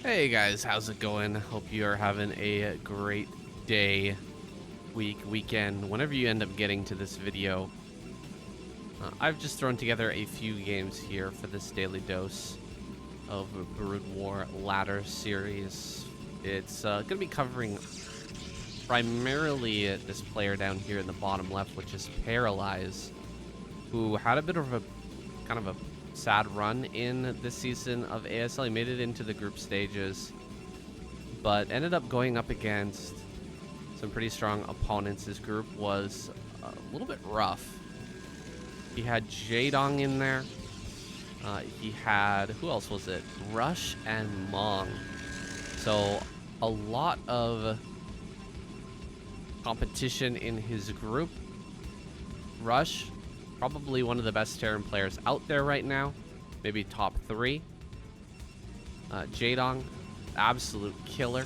Hey guys, how's it going? Hope you are having a great day, week, weekend, whenever you end up getting to this video. I've just thrown together a few games here for this daily dose of Broodwar ladder series. It's going to be covering primarily this player down here in the bottom left, which is Paralyze, who had a bit of a kind of a sad run in this season of ASL. He made it into the group stages, but ended up going up against some pretty strong opponents. His group was a little bit rough. He had Jadong in there. He had, who else was it? Rush and Mong. So a lot of competition in his group. Rush, probably one of the best Terran players out there right now. Maybe top 3. Jadong, absolute killer.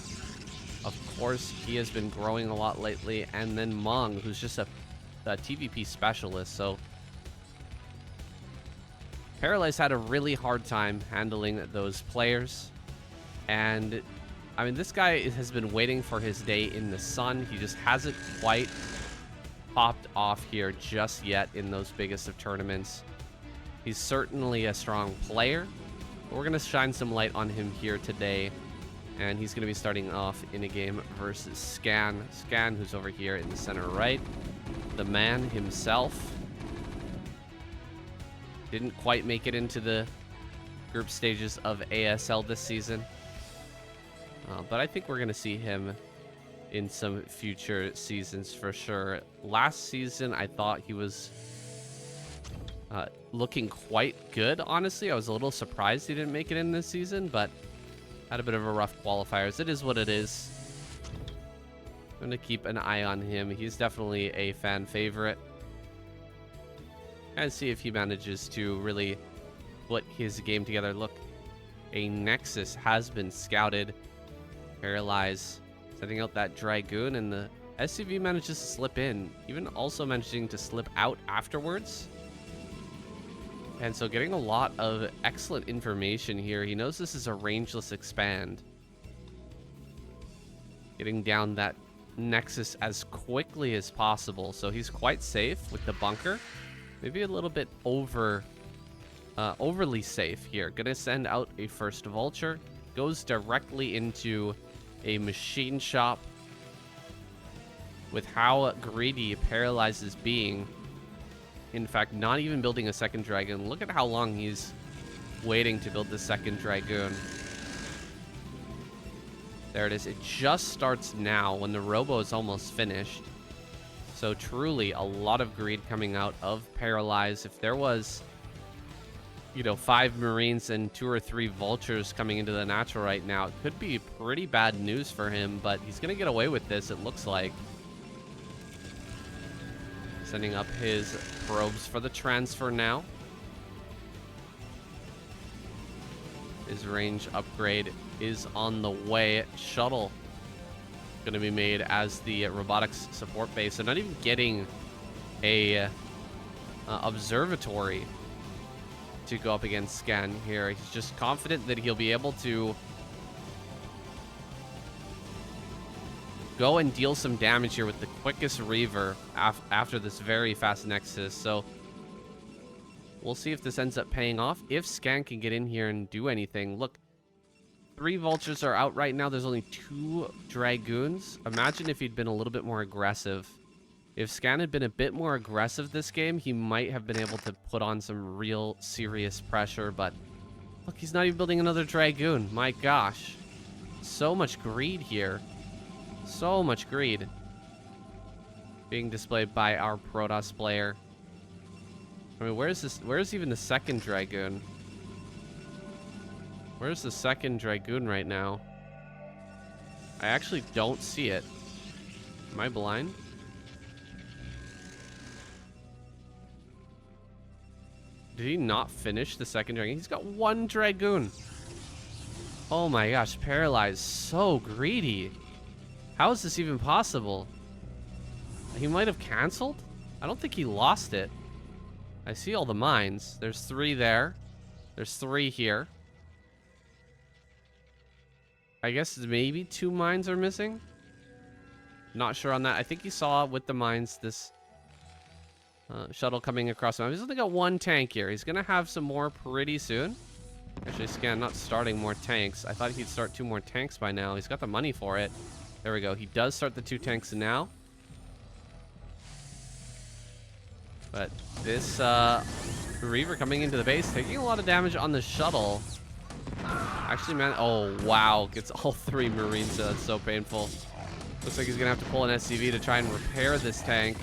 Of course, he has been growing a lot lately. And then Mong, who's just a TVP specialist. So Paralyze had a really hard time handling those players. And I mean, this guy has been waiting for his day in the sun. He just hasn't quite popped off here just yet in those biggest of tournaments. He's certainly a strong player, but we're going to shine some light on him here today. And he's going to be starting off in a game versus Scan, who's over here in the center right. The man himself. Didn't quite make it into the group stages of ASL this season. But I think we're going to see him in some future seasons for sure. Last season, I thought he was looking quite good, honestly. I was a little surprised he didn't make it in this season, but had a bit of a rough qualifiers. It is what it is. I'm going to keep an eye on him. He's definitely a fan favorite. And see if he manages to really put his game together. Look, a Nexus has been scouted. Paralyze setting out that Dragoon, and the SCV manages to slip in, even also managing to slip out afterwards. And so getting a lot of excellent information here. He knows this is a rangeless expand. Getting down that Nexus as quickly as possible. So he's quite safe with the bunker. Maybe a little bit overly safe here. Gonna send out a first Vulture. Goes directly into a machine shop. With how greedy Paralyze is being, in fact, not even building a second Dragoon. Look at how long he's waiting to build the second Dragoon. There it is. It just starts now when the Robo is almost finished. So truly a lot of greed coming out of Paralyze. If there was, 5 Marines and 2 or 3 Vultures coming into the natural right now, it could be pretty bad news for him, but he's going to get away with this, it looks like. Sending up his probes for the transfer now. His range upgrade is on the way. Shuttle going to be made as the robotics support base. So not even getting a observatory to go up against Scan here. He's just confident that he'll be able to go and deal some damage here with the quickest Reaver after this very fast Nexus. So we'll see if this ends up paying off. If Scan can get in here and do anything. Look, 3 Vultures are out right now. There's only 2 Dragoons. Imagine if he'd been a little bit more aggressive. If Scan had been a bit more aggressive this game, he might have been able to put on some real serious pressure. But look, he's not even building another Dragoon. My gosh. So much greed here. So much greed being displayed by our Protoss player. I mean, where's even the second Dragoon? Where's the second Dragoon right now? I actually don't see it. Am I blind? Did he not finish the second Dragoon? He's got 1 Dragoon. Oh my gosh, Paralyze, so greedy. How is this even possible? He might have canceled? I don't think he lost it. I see all the mines. There's 3 there. There's 3 here. I guess maybe 2 mines are missing. Not sure on that. I think he saw with the mines this shuttle coming across him. He's only got 1 tank here. He's going to have some more pretty soon. Actually, Scan not starting more tanks. I thought he'd start 2 more tanks by now. He's got the money for it. There we go. He does start the 2 tanks now. But this Reaver coming into the base, taking a lot of damage on the shuttle. Actually, man, oh, wow. Gets all 3 Marines. That's so painful. Looks like he's going to have to pull an SCV to try and repair this tank.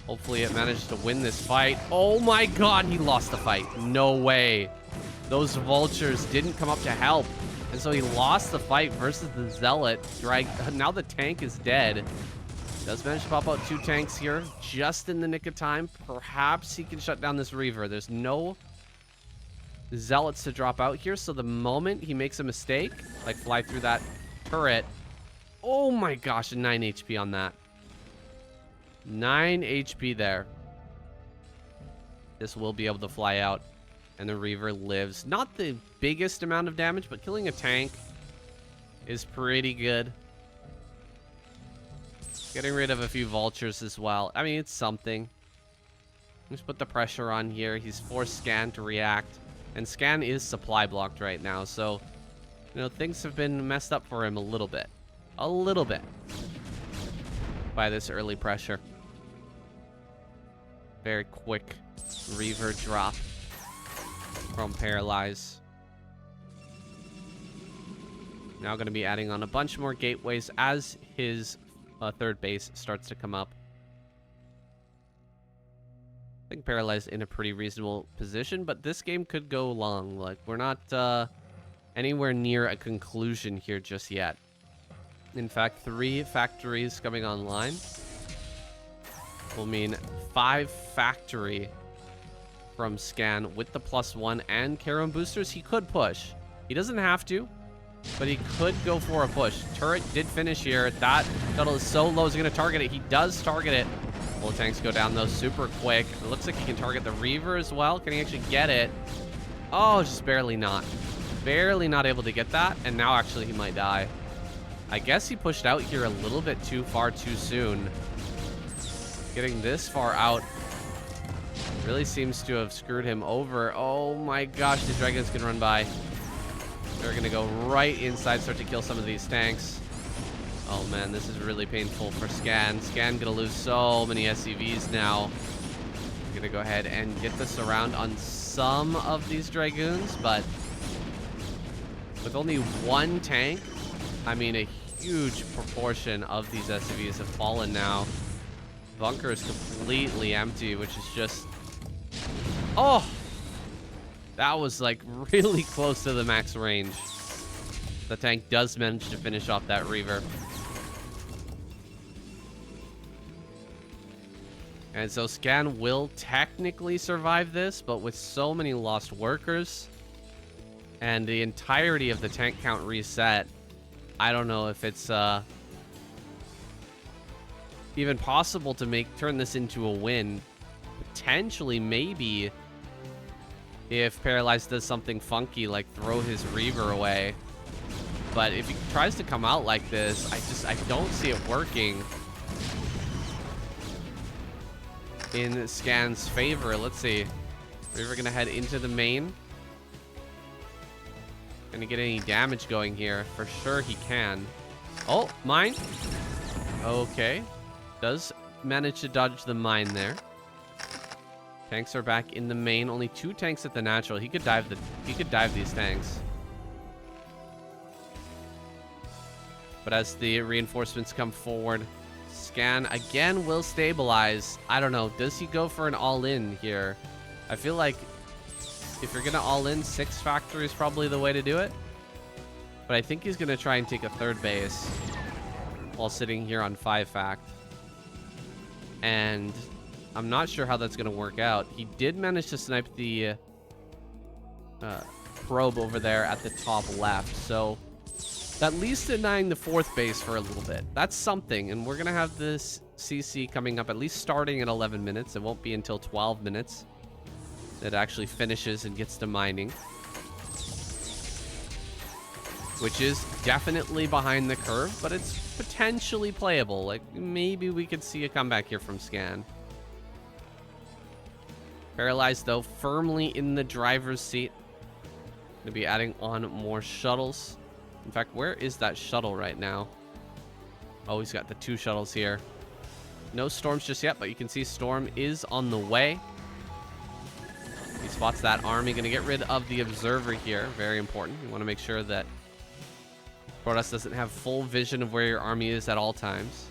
Hopefully it manages to win this fight. Oh my god, he lost the fight. No way. Those vultures didn't come up to help. And so he lost the fight versus the Zealot. Now the tank is dead. Does manage to pop out 2 tanks here just in the nick of time. Perhaps he can shut down this Reaver. There's no Zealots to drop out here. So the moment he makes a mistake, like fly through that turret. Oh my gosh, 9 HP on that. 9 HP there. This will be able to fly out. And the Reaver lives. Not the biggest amount of damage, but killing a tank is pretty good. Getting rid of a few vultures as well. I mean, it's something. Just put the pressure on here. He's forced Scan to react. And Scan is supply blocked right now. So, you know, things have been messed up for him a little bit. A little bit. By this early pressure. Very quick Reaver drop from Paralyze. Now going to be adding on a bunch more gateways as his third base starts to come up. I think Paralyze in a pretty reasonable position, but this game could go long. Like, we're not anywhere near a conclusion here just yet. In fact, 3 factories coming online will mean 5 factory from Scan with the +1 and Charon boosters. He could push. He doesn't have to, but he could go for a push. Turret did finish here. That shuttle is so low, he's going to target it. He does target it. Bullet tanks go down, though, super quick. It looks like he can target the Reaver as well. Can he actually get it? Oh, just barely not. Barely not able to get that, and now actually he might die. I guess he pushed out here a little bit too far too soon. Getting this far out really seems to have screwed him over. Oh my gosh, the dragons can run by. They're going to go right inside, start to kill some of these tanks. Oh man, this is really painful for Scan. Scan going to lose so many SCVs now. Going to go ahead and get the surround on some of these dragoons, but with only 1 tank, I mean, a huge proportion of these SCVs have fallen now. Bunker is completely empty, which is just... Oh! That was, like, really close to the max range. The tank does manage to finish off that Reaver. And so Scan will technically survive this, but with so many lost workers and the entirety of the tank count reset, I don't know if it's even possible to turn this into a win. Potentially, maybe, if Paralyze does something funky like throw his Reaver away. But if he tries to come out like this, I don't see it working in Scan's favor. Let's see. Reaver gonna head into the main. Gonna get any damage going here? For sure he can. Oh, mine. Okay. Does manage to dodge the mine there. Tanks are back in the main. Only 2 tanks at the natural. He could dive these tanks. But as the reinforcements come forward, Scan again will stabilize. I don't know. Does he go for an all-in here? I feel like if you're going to all-in, 6 factory is probably the way to do it. But I think he's going to try and take a 3rd base while sitting here on 5 fact. And I'm not sure how that's going to work out. He did manage to snipe the probe over there at the top left. So at least denying the 4th base for a little bit. That's something. And we're going to have this CC coming up at least starting at 11 minutes. It won't be until 12 minutes that it actually finishes and gets to mining. which is definitely behind the curve, but it's potentially playable. Like, maybe we could see a comeback here from Scan. Paralyze, though, firmly in the driver's seat. Gonna be adding on more shuttles. In fact, where is that shuttle right now? Oh, he's got the 2 shuttles here. No storms just yet, but you can see Storm is on the way. He spots that army. Going to get rid of the observer here. Very important. You want to make sure that Protoss doesn't have full vision of where your army is at all times.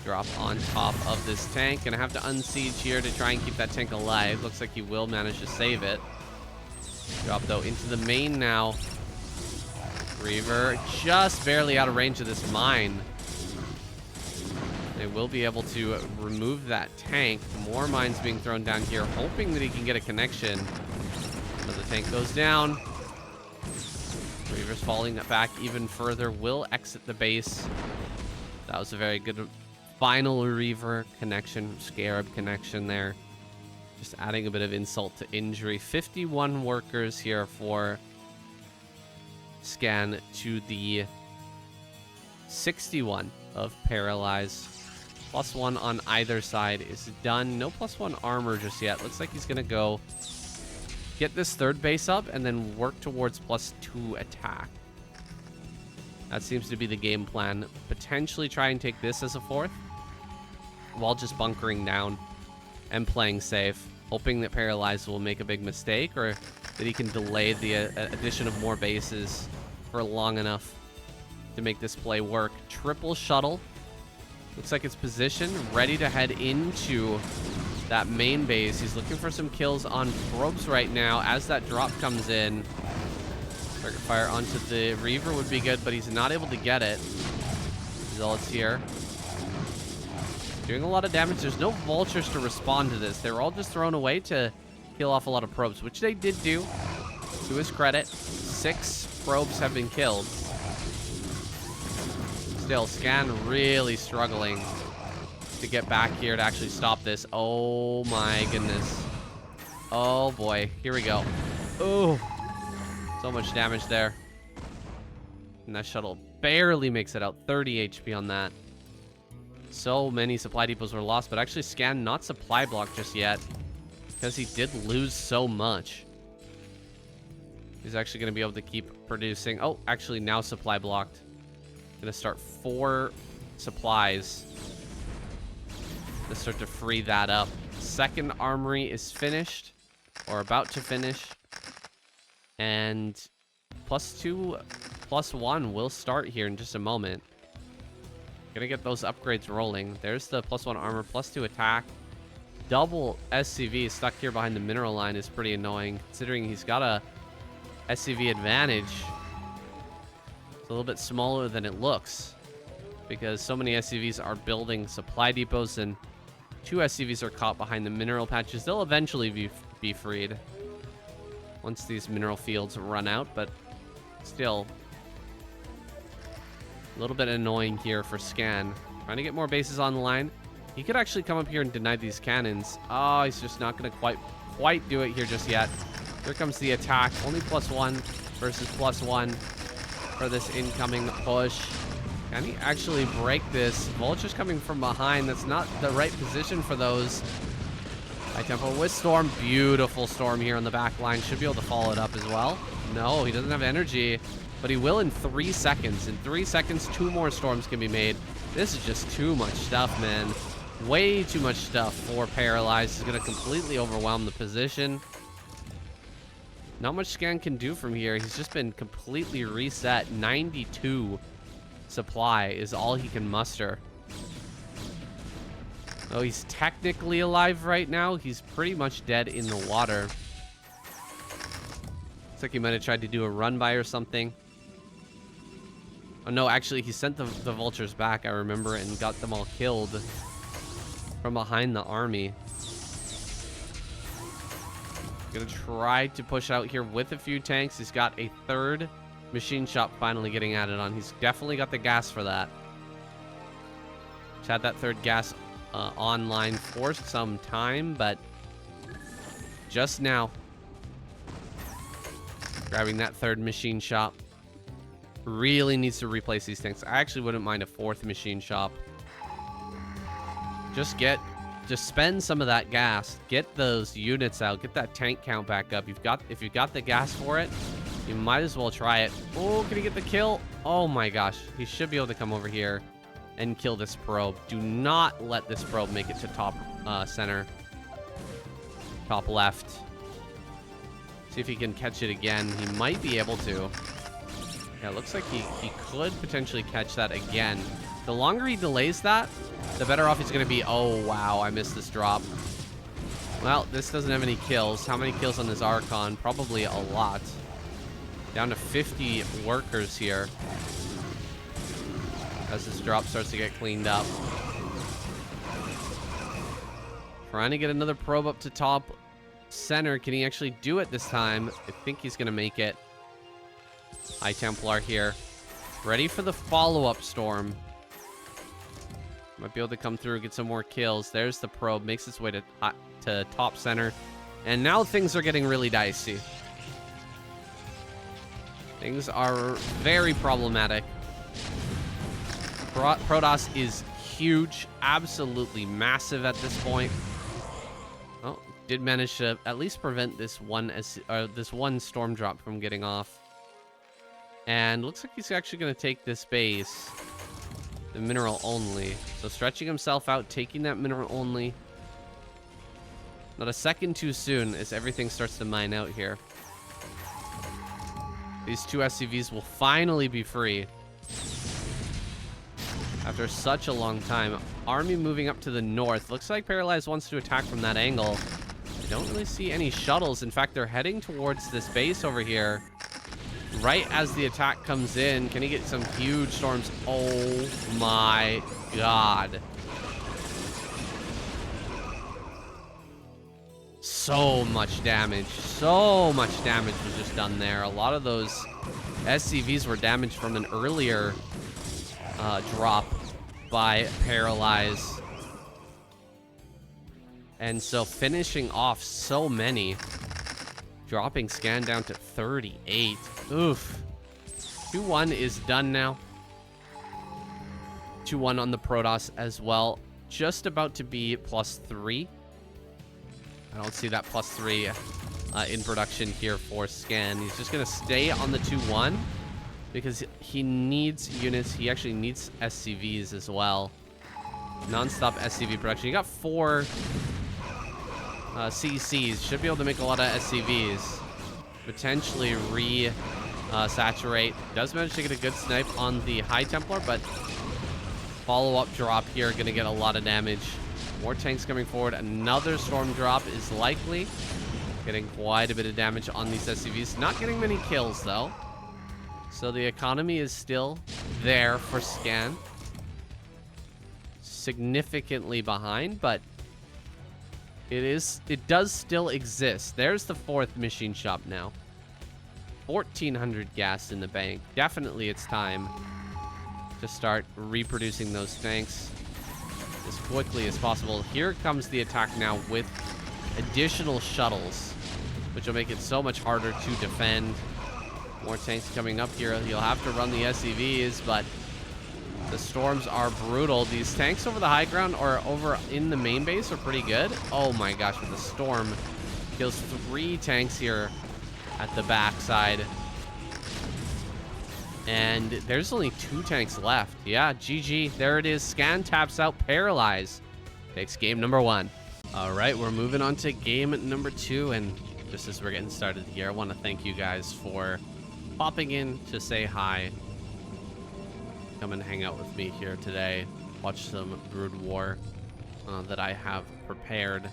Drop on top of this tank. Going to have to unsiege here to try and keep that tank alive. Looks like he will manage to save it. Drop, though, into the main now. Reaver just barely out of range of this mine. They will be able to remove that tank. More mines being thrown down here, hoping that he can get a connection. As the tank goes down. Reaver's falling back even further. Will exit the base. That was a very good final Reaver connection. Scarab connection there. Just adding a bit of insult to injury. 51 workers here for Scan to the 61 of Paralyze. +1 on either side is done. No +1 armor just yet. Looks like he's going to go get this 3rd base up and then work towards +2 attack. That seems to be the game plan. Potentially try and take this as a 4th while just bunkering down and playing safe. Hoping that Paralyze will make a big mistake or that he can delay the addition of more bases for long enough to make this play work. Triple shuttle. Looks like it's positioned, ready to head into that main base. He's looking for some kills on probes right now as that drop comes in. Target fire onto the Reaver would be good, but he's not able to get it. Zealots here. Doing a lot of damage. There's no vultures to respond to this. They were all just thrown away to kill off a lot of probes, which they did do. To his credit, 6 probes have been killed. Still, Scan really struggling to get back here to actually stop this. Oh my goodness. Oh boy. Here we go. Oh, so much damage there. And that shuttle barely makes it out. 30 HP on that. So many supply depots were lost, but actually Scan not supply blocked just yet because he did lose so much. He's actually going to be able to keep producing. Oh, actually now supply blocked. Gonna start 4 supplies to start to free that up. 2nd armory is finished or about to finish, and +2 +1 will start here in just a moment. Gonna get those upgrades rolling. There's the +1 armor, +2 attack. Double SCV stuck here behind the mineral line is pretty annoying considering he's got a SCV advantage. A little bit smaller than it looks because so many SCVs are building supply depots and 2 SCVs are caught behind the mineral patches. They'll eventually be freed once these mineral fields run out, but still a little bit annoying here for Scan. Trying to get more bases on the line. He could actually come up here and deny these cannons. Oh, he's just not going to quite do it here just yet. Here comes the attack. Only +1 versus +1. For this incoming push. Can he actually break this? Vulture's coming from behind. That's not the right position for those. High tempo with Storm. Beautiful Storm here on the back line. Should be able to follow it up as well. No, he doesn't have energy, but he will in 3 seconds. In 3 seconds, 2 more Storms can be made. This is just too much stuff, man. Way too much stuff for Paralyze. He's going to completely overwhelm the position. Not much Scan can do from here. He's just been completely reset. 92 supply is all he can muster. Though he's technically alive right now, he's pretty much dead in the water. Looks like he might have tried to do a run by or something. Oh no, actually he sent the vultures back, I remember, and got them all killed from behind the army. Gonna try to push out here with a few tanks. He's got a 3rd machine shop finally getting added on. He's definitely got the gas for that. He's had that 3rd gas online for some time, but just now grabbing that 3rd machine shop. Really needs to replace these tanks. I actually wouldn't mind a 4th machine shop. Just spend some of that gas. Get those units out. Get that tank count back up. If you've got the gas for it, you might as well try it. Oh, can he get the kill? Oh my gosh. He should be able to come over here and kill this probe. Do not let this probe make it to top center. Top left. See if he can catch it again. He might be able to. Yeah, it looks like he could potentially catch that again. The longer he delays that, the better off he's going to be. Oh, wow. I missed this drop. Well, this doesn't have any kills. How many kills on this Archon? Probably a lot. Down to 50 workers here. As this drop starts to get cleaned up. Trying to get another probe up to top center. Can he actually do it this time? I think he's going to make it. High Templar here. Ready for the follow-up storm. Might be able to come through, get some more kills. There's the probe. Makes its way to top center. And now things are getting really dicey. Things are very problematic. Protoss is huge. Absolutely massive at this point. Oh, did manage to at least prevent this one storm drop from getting off. And looks like he's actually going to take this base. The mineral only. So stretching himself out, taking that mineral only. Not a second too soon as everything starts to mine out here. These 2 SCVs will finally be free. After such a long time. Army moving up to the north. Looks like Paralyze wants to attack from that angle. I don't really see any shuttles. In fact, they're heading towards this base over here. Right as the attack comes in. Can he get some huge storms? Oh my god. So much damage. So much damage was just done there. A lot of those SCVs were damaged from an earlier drop by Paralyze. And so finishing off so many. Dropping scan down to 38. Oof. 2-1 is done now. 2-1 on the Protoss as well. Just about to be +3. I don't see that +3 in production here for scan. He's just going to stay on the 2-1 because he needs units. He actually needs SCVs as well. Non-stop SCV production. You got 4 CCs. Should be able to make a lot of SCVs. Potentially saturate. Does manage to get a good snipe on the High Templar, but follow-up drop here. Going to get a lot of damage. More tanks coming forward. Another storm drop is likely. Getting quite a bit of damage on these SCVs. Not getting many kills, though. So the economy is still there for scan. Significantly behind, but it does still exist. There's the 4th machine shop now. 1,400 gas in the bank. Definitely it's time to start reproducing those tanks as quickly as possible. Here comes the attack now with additional shuttles, which will make it so much harder to defend. More tanks coming up here. You'll have to run the SCVs, but the storms are brutal. These tanks over the high ground or over in the main base are pretty good. Oh my gosh, with the storm. Kills 3 tanks here at the backside. And there's only 2 tanks left. Yeah, GG. There it is. Scan taps out Paralyze. Takes game number 1. All right, we're moving on to game number 2. And just as we're getting started here, I want to thank you guys for popping in to say hi. Come and hang out with me here today. Watch some Broodwar that I have prepared.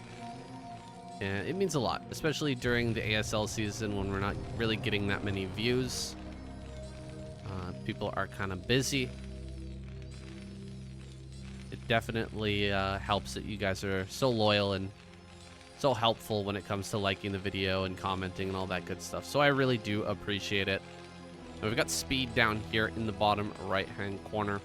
And it means a lot, especially during the ASL season when we're not really getting that many views. People are kind of busy. It definitely helps that you guys are so loyal and so helpful when it comes to liking the video and commenting and all that good stuff. So I really do appreciate it. We've got Speed down here in the bottom right-hand corner.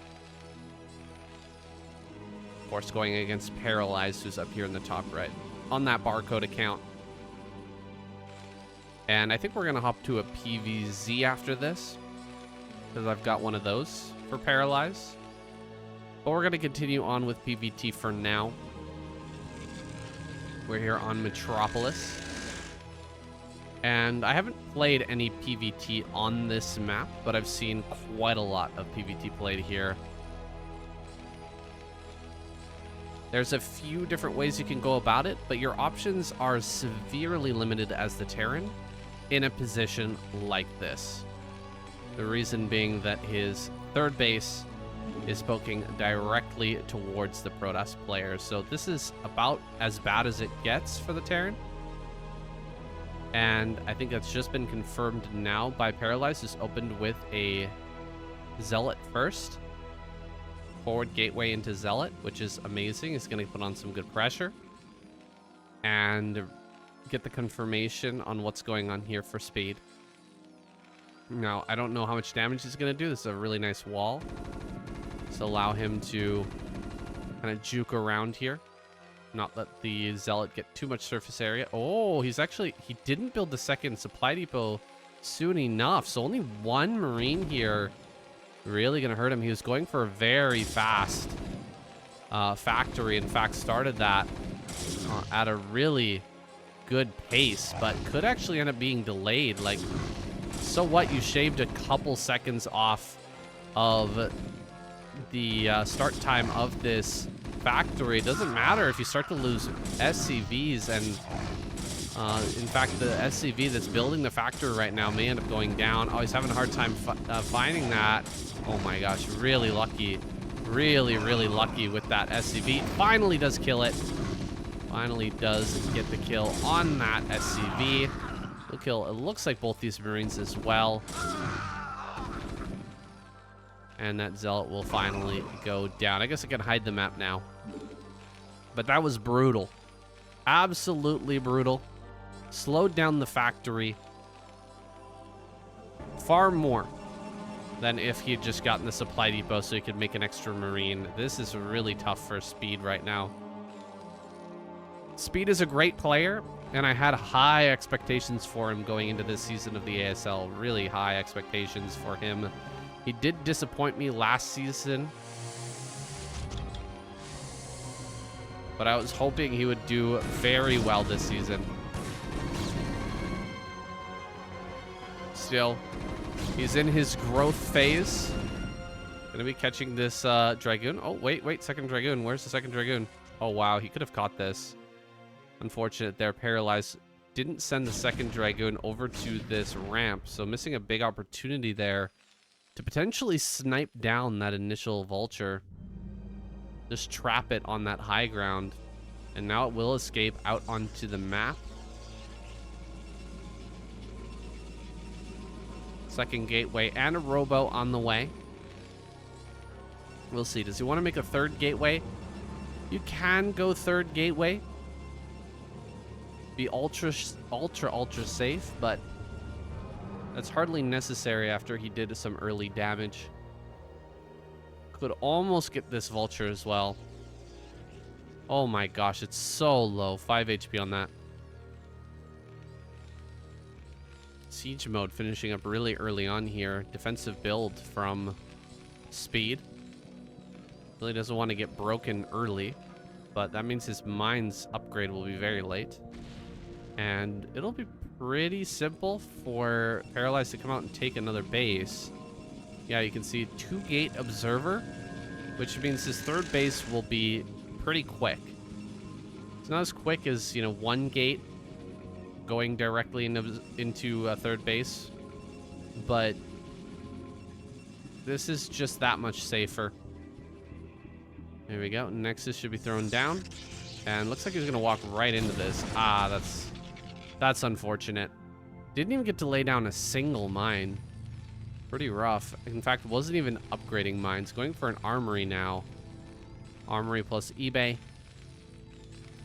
Of course, going against Paralyze, who's up here in the top right on that barcode account. And I think we're going to hop to a PVZ after this. because I've got one of those for Paralyze. But we're going to continue on with PvT for now. We're here on Metropolis. And I haven't played any PvT on this map, but I've seen quite a lot of PvT played here. There's a few different ways you can go about it, but your options are severely limited as the Terran in a position like this. The reason being that his third base is poking directly towards the Protoss players. So this is about as bad as it gets for the Terran. And I think that's just been confirmed now by Paralyze. Just opened with a Zealot first. Forward gateway into Zealot, which is amazing. It's going to put on some good pressure. And get the confirmation on what's going on here for speed. Now, I don't know how much damage he's going to do. This is a really nice wall. So allow him to kind of juke around here. Not let the Zealot get too much surface area. Oh, he didn't build the second supply depot soon enough. So only one Marine here really going to hurt him. He was going for a very fast factory. In fact, started that at a really good pace, but could actually end up being delayed. Like, so what? You shaved a couple seconds off of the start time of this factory. It doesn't matter if you start to lose SCVs, and in fact the SCV that's building the factory right now may end up going down. Oh, he's having a hard time finding that. Oh my gosh, really lucky, really lucky with that SCV. Finally does kill it. Finally does get the kill on that SCV. He'll kill, it looks like, both these Marines as well. And that Zealot will finally go down. I guess I can hide the map now. But that was brutal. Absolutely brutal. Slowed down the factory far more than if he had just gotten the supply depot so he could make an extra Marine. This is really tough for Speed right now. Speed is a great player, and I had high expectations for him going into this season of the ASL. Really high expectations for him. He did disappoint me last season, but I was hoping he would do very well this season. Still, he's in his growth phase. Gonna be catching this Dragoon. Oh, wait, second Dragoon. Where's the second Dragoon? Oh, wow, he could have caught this. Unfortunate there. Paralyzed. Didn't send the second Dragoon over to this ramp, so missing a big opportunity there to potentially snipe down that initial vulture. Just trap it on that high ground. And now it will escape out onto the map. Second gateway and a robo on the way. We'll see. Does he want to make a third gateway? You can go third gateway. Be ultra safe, but that's hardly necessary after he did some early damage. Could almost get this vulture as well. Oh my gosh, it's so low. 5 HP on that. Siege mode finishing up really early on here. Defensive build from Speed. Really doesn't want to get broken early, but that means his mines upgrade will be very late. And it'll be pretty simple for Paralyze to come out and take another base. Yeah, you can see 2-gate observer, which means his third base will be pretty quick. It's not as quick as, 1 gate going directly into a third base, but this is just that much safer. There we go. Nexus should be thrown down, and looks like he's gonna walk right into this. Ah, that's unfortunate. Didn't even get to lay down a single mine. Pretty rough. In fact, wasn't even upgrading mines. Going for an armory now. Armory plus eBay.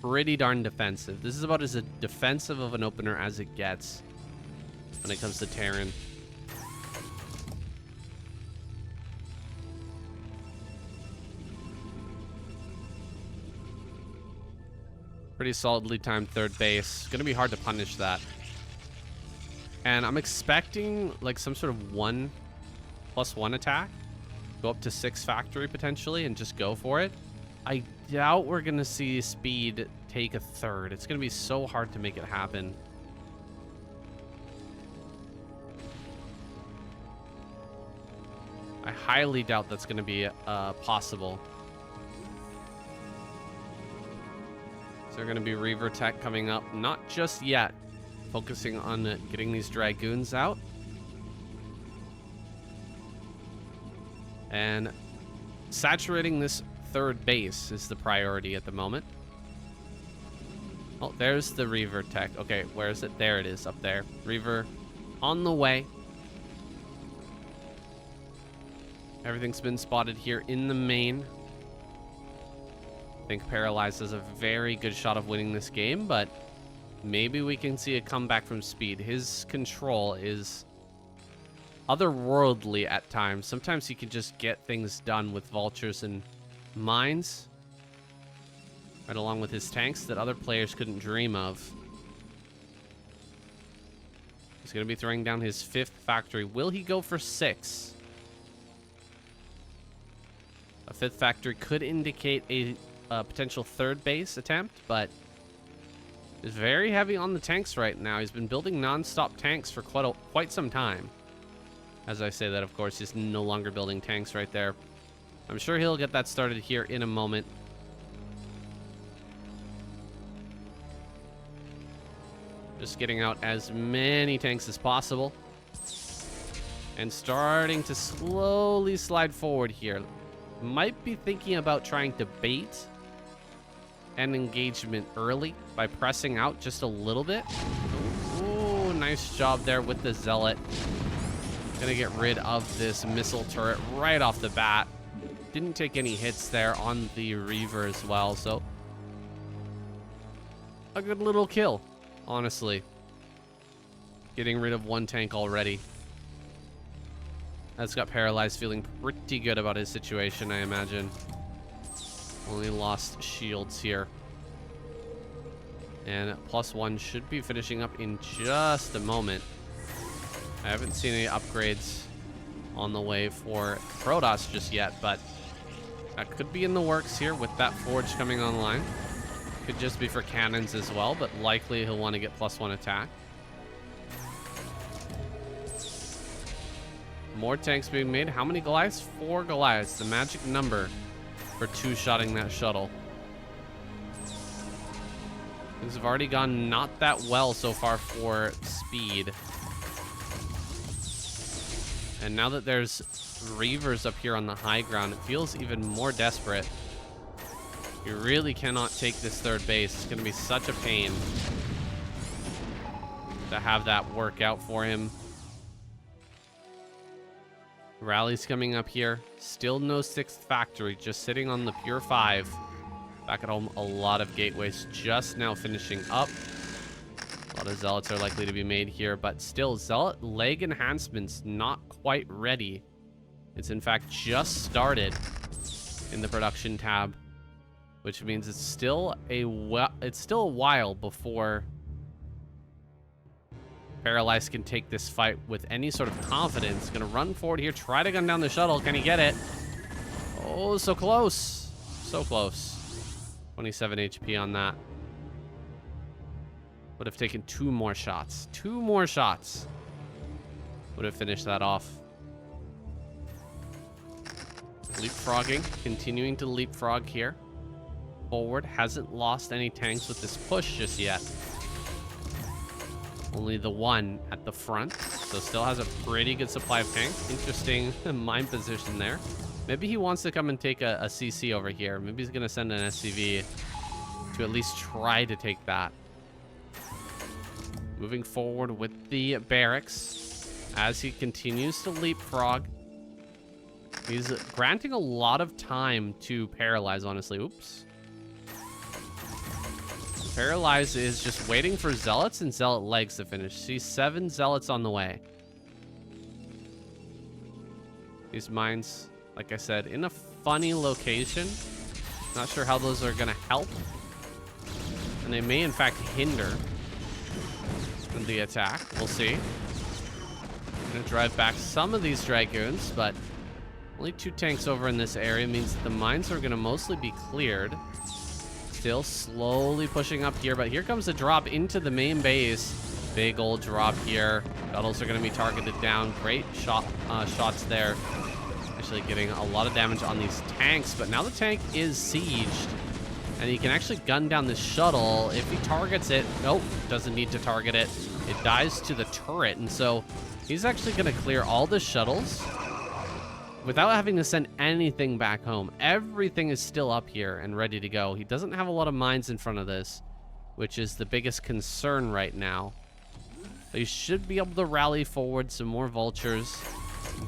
Pretty darn defensive. This is about as defensive of an opener as it gets when it comes to Terran. Pretty solidly timed third base. Gonna be hard to punish that. And I'm expecting like some sort of one +1 attack, go up to 6 factory potentially, and just go for it. I doubt we're going to see Speed take a third. It's going to be so hard to make it happen. I highly doubt that's going to be possible. So they're going to be Reaver Tech coming up. Not just yet. Focusing on getting these Dragoons out. And saturating this third base is the priority at the moment. Oh, there's the Reaver Tech. Okay, where is it? There it is, up there. Reaver on the way. Everything's been spotted here in the main. I think Paralyze has a very good shot of winning this game, but maybe we can see a comeback from Speed. His control is otherworldly at times. Sometimes he can just get things done with vultures and mines, right along with his tanks that other players couldn't dream of. He's going to be throwing down his 5th factory. Will he go for 6? A 5th factory could indicate a potential 3rd base attempt, but is very heavy on the tanks right now. He's been building non-stop tanks for quite some time. As I say that, of course, he's no longer building tanks right there. I'm sure he'll get that started here in a moment. Just getting out as many tanks as possible. And starting to slowly slide forward here. Might be thinking about trying to bait an engagement early by pressing out just a little bit. Ooh, nice job there with the Zealot. Gonna get rid of this missile turret right off the bat. Didn't take any hits there on the Reaver as well, so a good little kill, honestly. Getting rid of 1 tank already. That's got Paralyzed feeling pretty good about his situation, I imagine. Only lost shields here. And +1 should be finishing up in just a moment. I haven't seen any upgrades on the way for Protoss just yet, but that could be in the works here with that forge coming online. Could just be for cannons as well, but likely he'll want to get +1 attack. More tanks being made. How many Goliaths? 4 Goliaths, the magic number for 2-shotting that shuttle. Things have already gone not that well so far for Speed. And now that there's Reavers up here on the high ground, it feels even more desperate. You really cannot take this 3rd base. It's going to be such a pain to have that work out for him. Rally's coming up here. Still no 6th factory, just sitting on the pure 5. Back at home, a lot of gateways just now finishing up. A lot of Zealots are likely to be made here, but still, Zealot leg enhancements not quite ready. It's in fact just started in the production tab, which means it's still a while before Paralyze can take this fight with any sort of confidence. Gonna run forward here, try to gun down the shuttle. Can he get it? Oh, so close. So close. 27 HP on that. Would have taken 2 more shots. 2 more shots would have finished that off. Leapfrogging. Continuing to leapfrog here. Forward. Hasn't lost any tanks with this push just yet. Only the 1 at the front. So still has a pretty good supply of tanks. Interesting mine position there. Maybe he wants to come and take a CC over here. Maybe he's going to send an SCV to at least try to take that. Moving forward with the barracks as he continues to leapfrog. He's granting a lot of time to Paralyze, honestly. Oops. Paralyze is just waiting for Zealots and Zealot legs to finish. See 7 Zealots on the way. These mines, like I said, in a funny location. Not sure how those are going to help. And they may, in fact, hinder the attack. We'll see. Gonna drive back some of these Dragoons, but only 2 tanks over in this area means that the mines are gonna mostly be cleared. Still slowly pushing up here, but here comes a drop into the main base. Big old drop here. Shuttles are gonna be targeted down. Great shots there. Actually getting a lot of damage on these tanks, but now the tank is sieged. And he can actually gun down this shuttle. If he targets it, nope, doesn't need to target it. It dies to the turret, and so he's actually gonna clear all the shuttles without having to send anything back home. Everything is still up here and ready to go. He doesn't have a lot of mines in front of this, which is the biggest concern right now. But he should be able to rally forward some more vultures,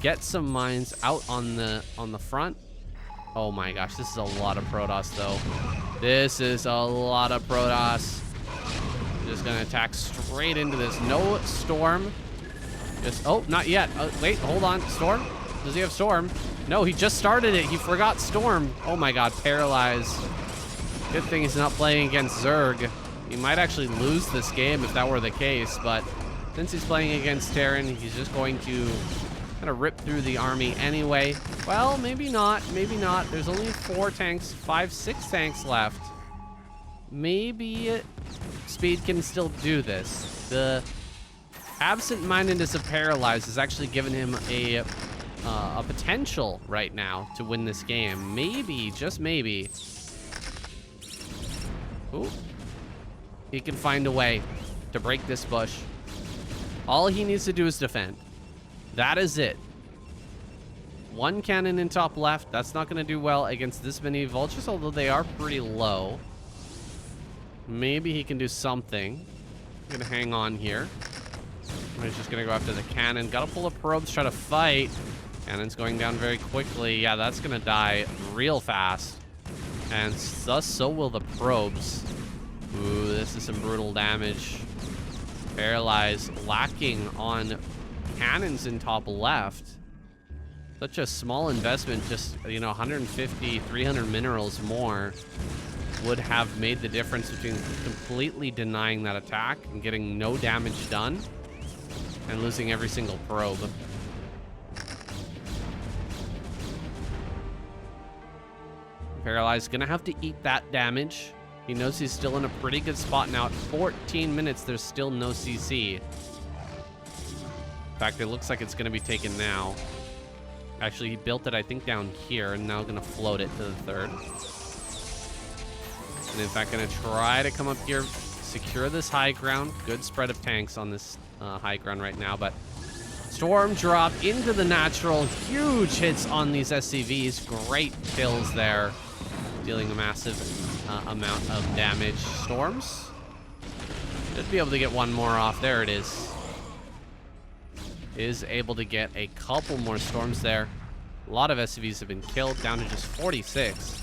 get some mines out on the front. Oh my gosh, this is a lot of Protoss though. This is a lot of Protoss. Just gonna attack straight into this. No Storm. Just, oh, not yet. Wait, hold on. Storm? Does he have Storm? No, he just started it. He forgot Storm. Oh my god, Paralyze. Good thing he's not playing against Zerg. He might actually lose this game if that were the case, but since he's playing against Terran, he's just going to kind of rip through the army anyway. Well, maybe not. Maybe not. There's only 4 tanks, 5, 6 tanks left. Maybe Speed can still do this. The absent-mindedness of Paralyze has actually given him a potential right now to win this game. Maybe, just maybe. Ooh. He can find a way to break this bush. All he needs to do is defend. That is it. 1 cannon in top left. That's not going to do well against this many vultures, although they are pretty low. Maybe he can do something. I'm going to hang on here. He's just going to go after the cannon. Got to pull up probes, try to fight. Cannon's going down very quickly. Yeah, that's going to die real fast. And thus, so will the probes. Ooh, this is some brutal damage. Paralyze lacking on cannons in top left. Such a small investment, just, you know, 150, 300 minerals more would have made the difference between completely denying that attack and getting no damage done and losing every single probe. Paralyze gonna have to eat that damage. He knows he's still in a pretty good spot now. At 14 minutes, there's still no CC. In fact, it looks like it's gonna be taken now. Actually, he built it, I think, down here, and now gonna float it to the 3rd. And in fact, gonna try to come up here, secure this high ground. Good spread of tanks on this high ground right now, but Storm drop into the natural. Huge hits on these SCVs. Great kills there, dealing a massive amount of damage. Storms should be able to get 1 more off. There it is. Is able to get a couple more storms there. A lot of SCVs have been killed, down to just 46.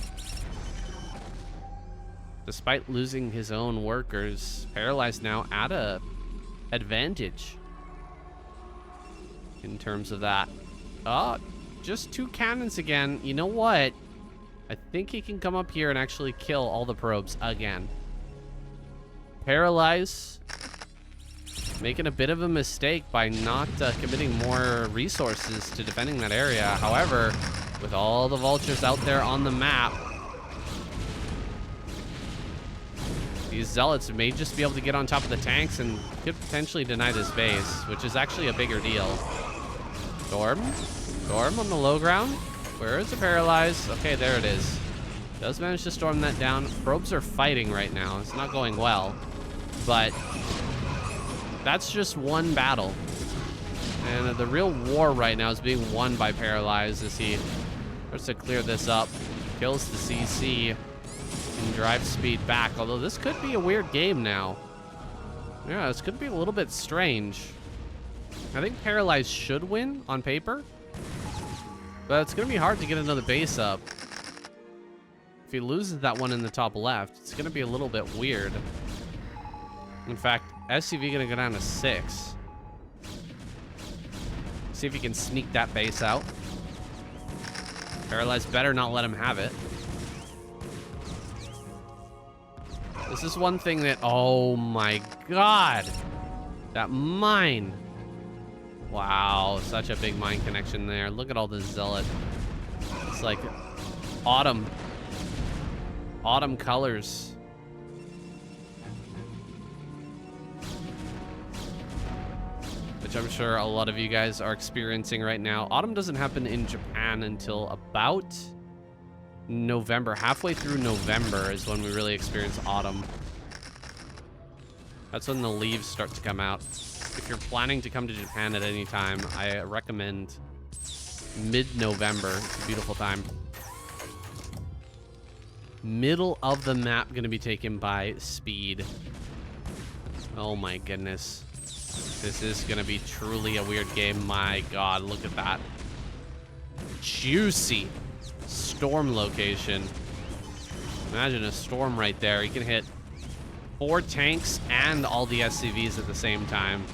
Despite losing his own workers, Paralyzed now at a advantage in terms of that. Just 2 cannons again. You know what? I think he can come up here and actually kill all the probes again. Paralyze making a bit of a mistake by not committing more resources to defending that area. However, with all the vultures out there on the map, these zealots may just be able to get on top of the tanks and could potentially deny this base, which is actually a bigger deal. Storm on the low ground. Where is the Paralyze? Okay, there it is. Does manage to storm that down. Probes are fighting right now. It's not going well, but that's just 1 battle. And the real war right now is being won by Paralyze as he starts to clear this up. Kills the CC and drives Speed back. Although this could be a weird game now. Yeah, this could be a little bit strange. I think Paralyze should win on paper, but it's going to be hard to get another base up. If he loses that one in the top left, it's going to be a little bit weird. In fact, SCV going to go down to 6. See if he can sneak that base out. Paralyze better not let him have it. This is one thing that, oh my god, that mine. Wow, such a big mine connection there. Look at all this zealot. It's like autumn. Autumn colors. Which I'm sure a lot of you guys are experiencing right now. Autumn doesn't happen in Japan until about November. Halfway through November is when we really experience autumn. That's when the leaves start to come out. If you're planning to come to Japan at any time, I recommend mid-November. It's a beautiful time. Middle of the map going to be taken by Speed. Oh my goodness. This is going to be truly a weird game. My god, look at that. Juicy storm location. Imagine a storm right there. You can hit 4 tanks and all the SCVs at the same time.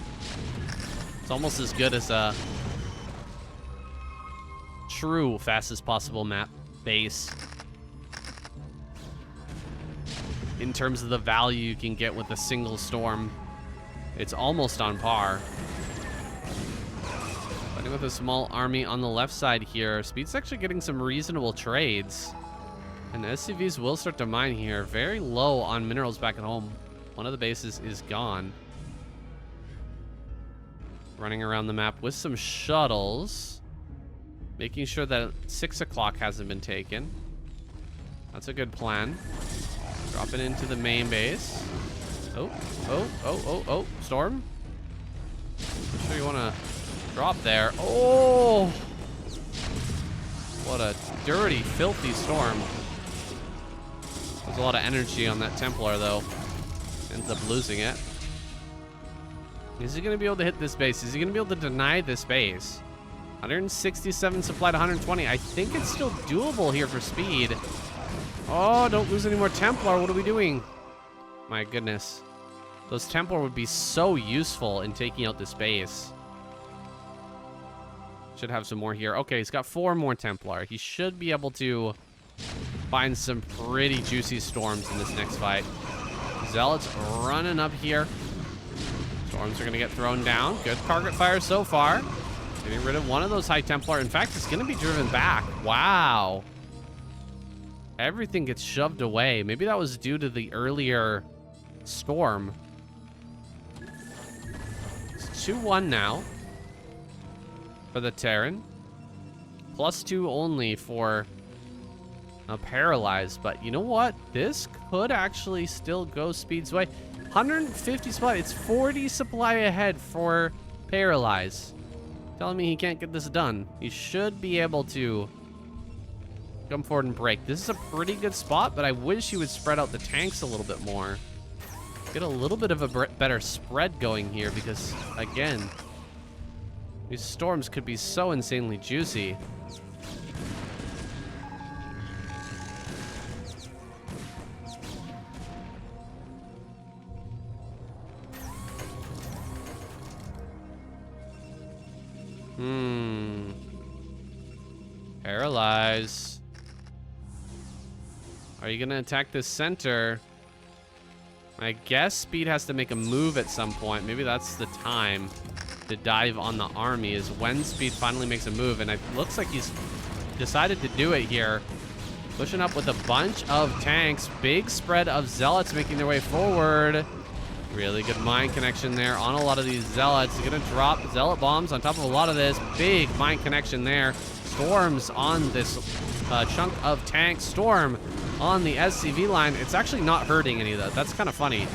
It's almost as good as a true fastest possible map base. In terms of the value you can get with a single storm, it's almost on par. Fighting with a small army on the left side here. Speed's actually getting some reasonable trades. And SCVs will start to mine here. Very low on minerals back at home. One of the bases is gone. Running around the map with some shuttles. Making sure that 6 o'clock hasn't been taken. That's a good plan. Dropping into the main base. Oh. Storm. I'm sure you want to drop there. Oh! What a dirty, filthy storm. There's a lot of energy on that Templar, though. Ends up losing it. Is he going to be able to hit this base? Is he going to be able to deny this base? 167 supply to 120. I think it's still doable here for Speed. Oh, don't lose any more Templar. What are we doing? My goodness. Those Templar would be so useful in taking out this base. Should have some more here. Okay, he's got 4 more Templar. He should be able to find some pretty juicy storms in this next fight. Zealots running up here. Storms are going to get thrown down. Good target fire so far. Getting rid of one of those high Templar. In fact, it's going to be driven back. Wow. Everything gets shoved away. Maybe that was due to the earlier storm. It's 2-1 now for the Terran. +2 only for a Paralyze. But you know what? This could actually still go Speed's way. 150 supply. It's 40 supply ahead for Paralyze. Telling me he can't get this done. He should be able to come forward and break. This is a pretty good spot, but I wish he would spread out the tanks a little bit more. Get a little bit of a better spread going here because, again, these storms could be so insanely juicy. Paralyze. Are you gonna attack this center? I guess Speed has to make a move at some point. Maybe that's the time to dive on the army, is when Speed finally makes a move, and it looks like he's decided to do it here. Pushing up with a bunch of tanks. Big spread of Zealots making their way forward. Really good mine connection there on a lot of these Zealots. He's gonna drop Zealot bombs on top of a lot of this. Big mine connection there. Storms on this chunk of tanks. Storm on the SCV line. It's actually not hurting any of that. That's kind of funny.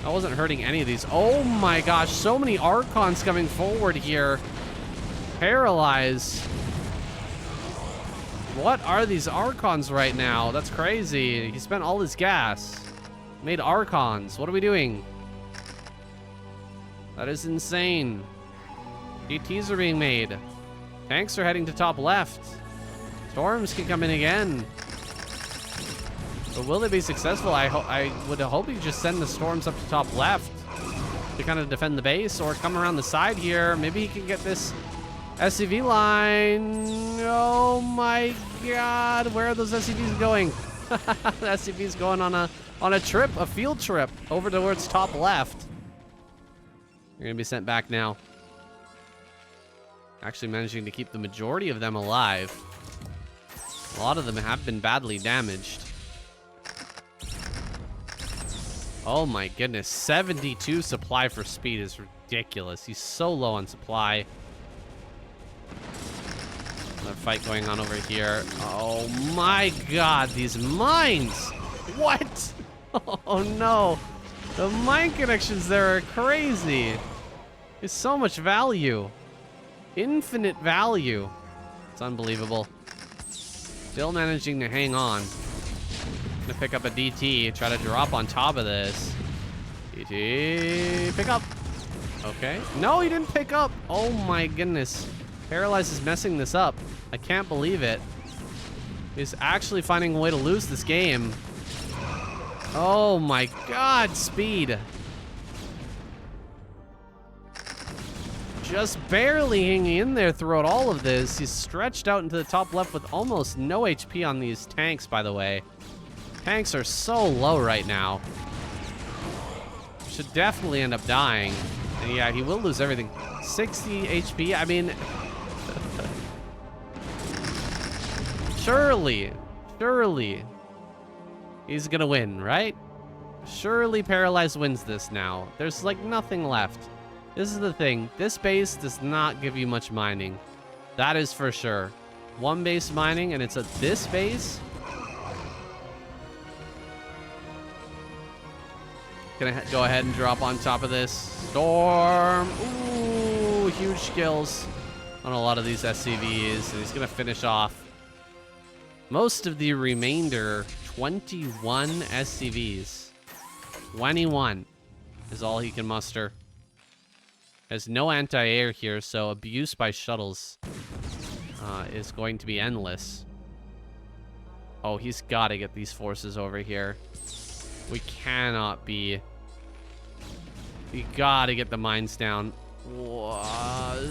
That wasn't hurting any of these. Oh my gosh, so many Archons coming forward here. Paralyze. What are these Archons right now? That's crazy. He spent all his gas. Made Archons. What are we doing? That is insane. DTs are being made. Tanks are heading to top left. Storms can come in again. But will they be successful? I would hope you just send the storms up to top left to kind of defend the base, or come around the side here. Maybe he can get this SCV line. Oh my god, where are those SCVs going? The SCV's going on a trip, a field trip over towards top left. You're gonna be sent back now. Actually managing to keep the majority of them alive. A lot of them have been badly damaged. Oh my goodness, 72 supply for Speed is ridiculous. He's so low on supply. Another fight going on over here. Oh my god, these mines! What? Oh no. The mine connections there are crazy. There's so much value. Infinite value. It's unbelievable. Still managing to hang on. Gonna pick up a DT, try to drop on top of this. DT, pick up. Okay. No, he didn't pick up. Oh my goodness. Paralyze is messing this up. I can't believe it. He's actually finding a way to lose this game. Oh my god, Speed. Just barely hanging in there throughout all of this. He's stretched out into the top left with almost no HP on these tanks, by the way. Tanks are so low right now. Should definitely end up dying. And yeah, he will lose everything. 60 HP, I mean... Surely, he's gonna win, right? Surely Paralyze wins this now. There's like nothing left. This is the thing. This base does not give you much mining. That is for sure. One base mining, and it's at this base. Gonna go ahead and drop on top of this. Storm. Ooh, huge kills on a lot of these SCVs. And he's gonna finish off most of the remainder 21 SCVs. 21 is all he can muster. There's no anti-air here, so abuse by shuttles is going to be endless. Oh, he's got to get these forces over here. We cannot be... We got to get the mines down.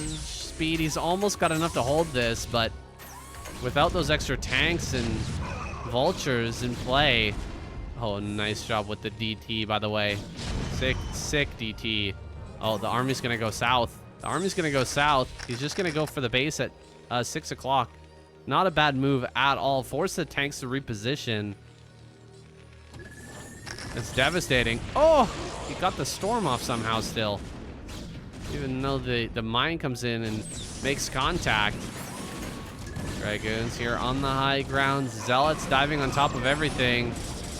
Speed, he's almost got enough to hold this, but without those extra tanks and vultures in play... Oh, nice job with the DT, by the way. Sick DT. Oh, the army's going to go south. The army's going to go south. He's just going to go for the base at 6 o'clock. Not a bad move at all. Force the tanks to reposition. It's devastating. Oh, he got the storm off somehow still. Even though the mine comes in and makes contact. Dragoons here on the high ground. Zealots diving on top of everything.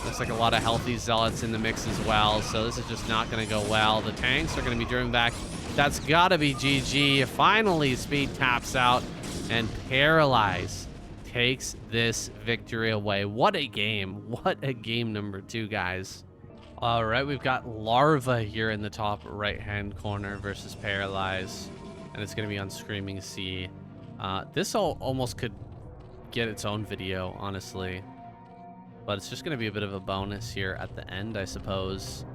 Looks like a lot of healthy Zealots in the mix as well, so this is just not going to go well. The tanks are going to be driven back. That's got to be GG. Finally, Speed taps out, and Paralyze takes this victory away. What a game. What a game number 2, guys. All right, we've got Larva here in the top right-hand corner versus Paralyze, and it's going to be on Screaming Sea. This almost could get its own video, honestly. But it's just going to be a bit of a bonus here at the end, I suppose,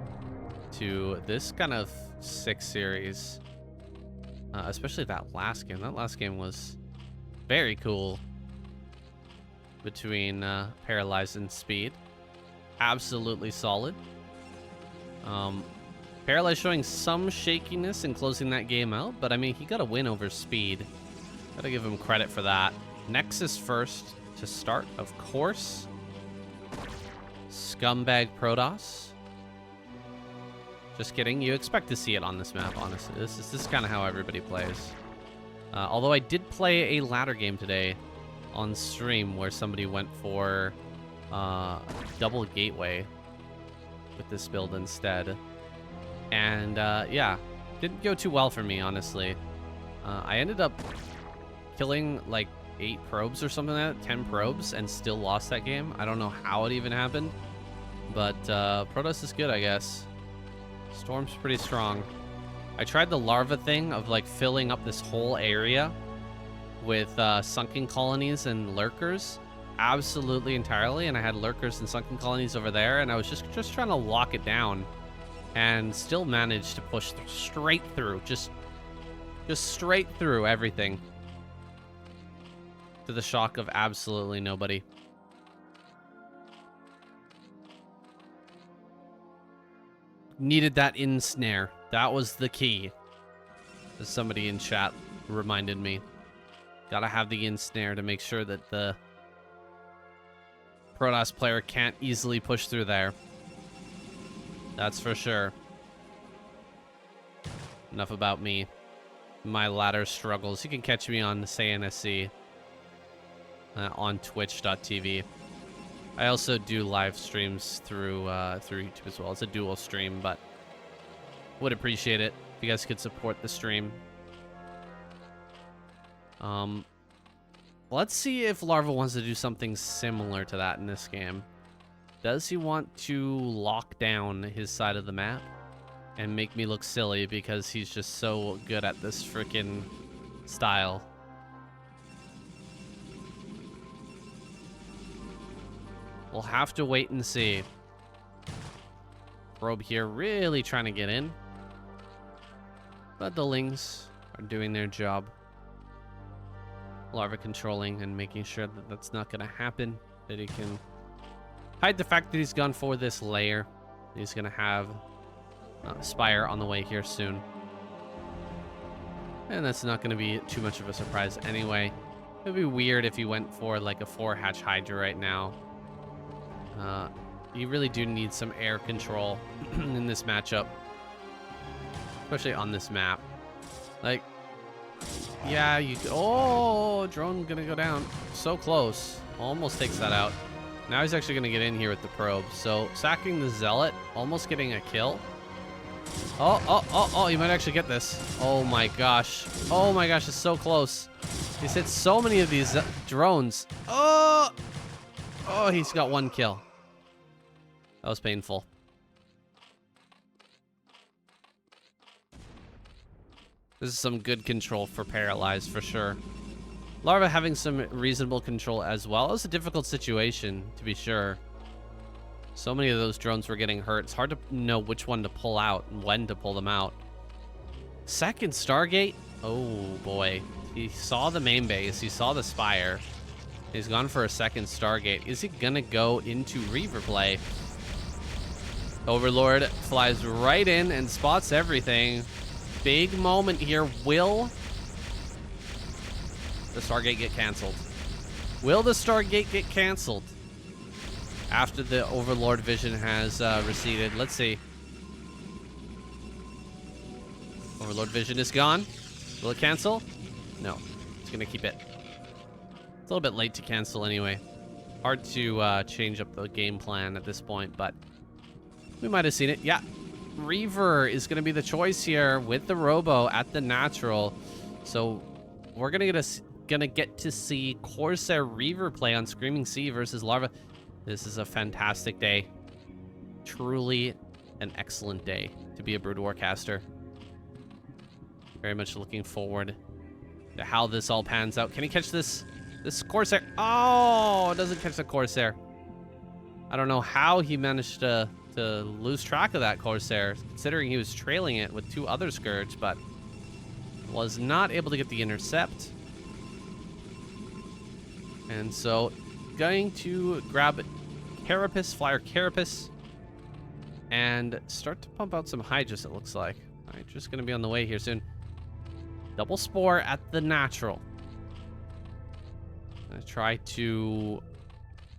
to this kind of 6 series. Especially that last game. That last game was very cool between Paralyze and Speed. Absolutely solid. Paralyze showing some shakiness in closing that game out, but I mean, he got a win over Speed. Gotta give him credit for that. Nexus first to start, of course. Scumbag Protoss. Just kidding. You expect to see it on this map, honestly. This is kind of how everybody plays. Although I did play a ladder game today on stream where somebody went for double gateway with this build instead. And yeah, didn't go too well for me, honestly. I ended up killing like 8 probes or something like that, 10 probes, and still lost that game. I don't know how it even happened, but Protoss is good, I guess. Storm's pretty strong. I tried the larva thing of like filling up this whole area with sunken colonies and lurkers, absolutely entirely, and I had lurkers and sunken colonies over there, and I was just trying to lock it down, and still managed to push straight through, just straight through everything, to the shock of absolutely nobody. Needed that in snare. That was the key. There's somebody in chat reminded me. Gotta have the ensnare to make sure that the Protoss player can't easily push through there. That's for sure. Enough about me. My ladder struggles. You can catch me on, say, NSC. On twitch.tv. I also do live streams through YouTube as well. It's a dual stream, but would appreciate it if you guys could support the stream. Let's see if Larva wants to do something similar to that in this game. Does he want to lock down his side of the map and make me look silly because he's just so good at this freaking style? We'll have to wait and see. Probe here really trying to get in. But the Lings are doing their job. Larva controlling and making sure that that's not going to happen. That he can hide the fact that he's gone for this layer. He's going to have Spire on the way here soon. And that's not going to be too much of a surprise anyway. It would be weird if he went for like a 4-hatch Hydra right now. You really do need some air control in this matchup. Especially on this map. Like, yeah, oh, drone gonna go down. So close. Almost takes that out. Now he's actually gonna get in here with the probe. So, sacking the Zealot, almost getting a kill. Oh, he might actually get this. Oh my gosh. Oh my gosh, it's so close. He's hit so many of these drones. Oh, he's got 1 kill. That was painful. This is some good control for Paralyze for sure. Larva having some reasonable control as well. It was a difficult situation, to be sure. So many of those drones were getting hurt. It's hard to know which one to pull out and when to pull them out. Second Stargate. Oh boy. He saw the main base. He saw the Spire. He's gone for a second Stargate. Is he gonna go into Reaver play? Overlord flies right in and spots everything. Big moment here. Will the Stargate get canceled? Will the Stargate get canceled after the Overlord vision has receded? Let's see. Overlord vision is gone. Will it cancel? No. It's going to keep it. It's a little bit late to cancel anyway. Hard to change up the game plan at this point, but we might have seen it. Yeah. Reaver is going to be the choice here with the Robo at the natural. So we're going to get to see Corsair Reaver play on Screaming Sea versus Larva. This is a fantastic day. Truly an excellent day to be a Broodwar caster. Very much looking forward to how this all pans out. Can he catch this Corsair? Oh, it doesn't catch the Corsair. I don't know how he managed to lose track of that Corsair, considering he was trailing it with 2 other Scourge, but was not able to get the intercept. And so, going to grab Carapace, Flyer Carapace, and start to pump out some Hydras, it looks like. Hydra's going to be on the way here soon. Double Spore at the natural. Gonna try to